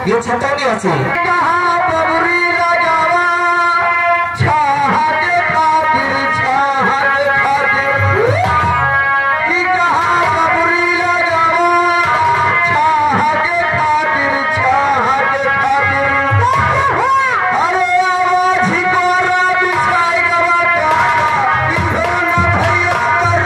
ये छतौनी আছে कहां बबरी लगावा छाहत खातिर कि कहां बबरी लगावा छाहत खातिर अरे आवाज ही कोरा बिछाई गवा किधो ना भैया कर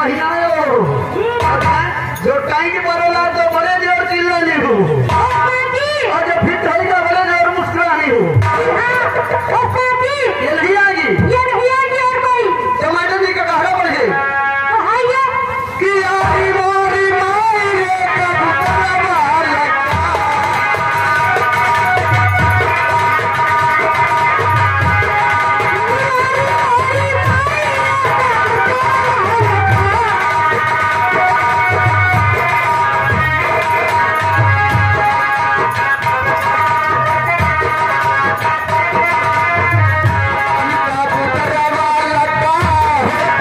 महीना आयो जो टाइम पड़ेला तो बड़े जोर चिल्ला नहीं हो और जब फिट होगा बड़े जोर मुस्कुरा नहीं हो। ये नहीं आएगी और कोई टमाटर जी का कहरा पड़ गई कि आरी मोरी माई रे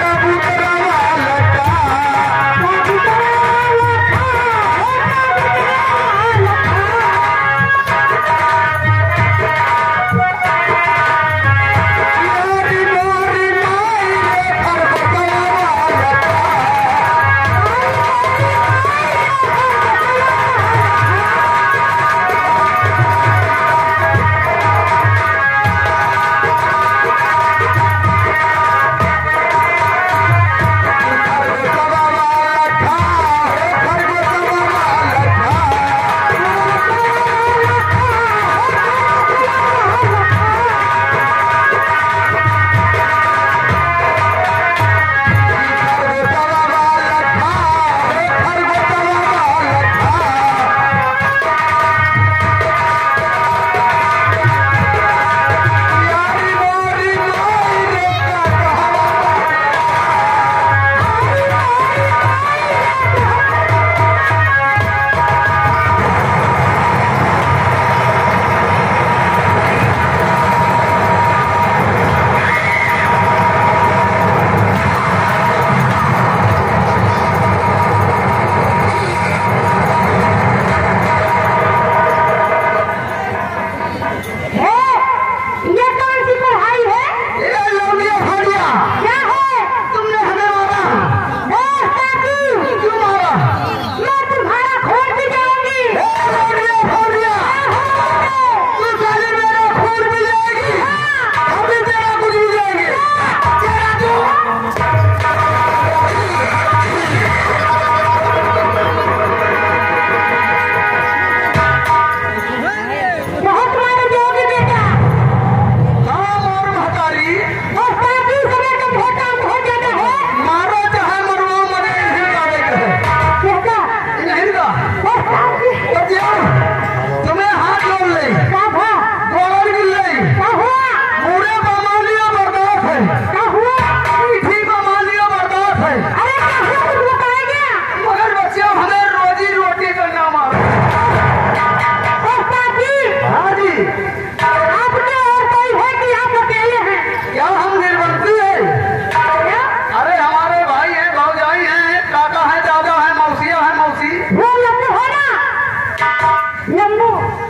कबूतरा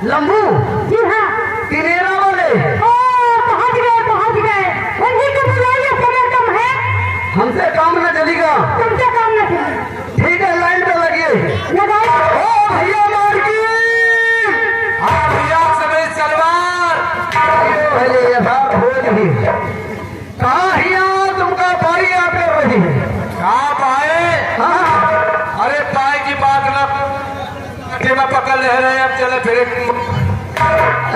लंबू जी हाँ किनेरा वाले पहुँच गए उन्हीं को बुलाइए, समय कम है, हमसे काम न चलेगा, तुमसे काम न चलेगा। ठीक है लाइन पे लगिए लगाइए। ओ भैया मार्गी हाँ भैया समय सलवार पहले ये बात हो रही कहाँ हिया तुमका पाई आ कर रही है कहाँ पाए। हाँ अरे पाए की बात न में पकड़ ले रहे अब चले फिर।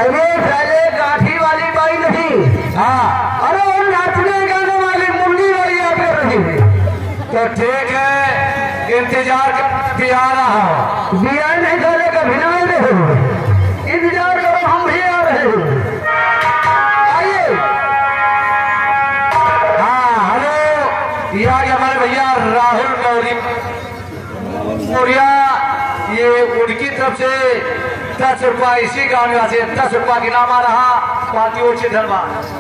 अरे पहले गाठी वाली बाई नहीं हाँ अरे वो नाचने गाने वाली मुंडी वाली आ रही है। तो ठीक है इंतजार कर आ रहा हो बिया नहीं करे कभी ना देखो इंतजार करो हम भी आ रहे हैं आइए। हाँ हेलो ये आ गया हमारे भैया राहुल मौर्या ये उनकी तरफ से 10 रुपया इसी गांव से 10 रुपया की नाम आ रहा पार्टी धन्यवाद।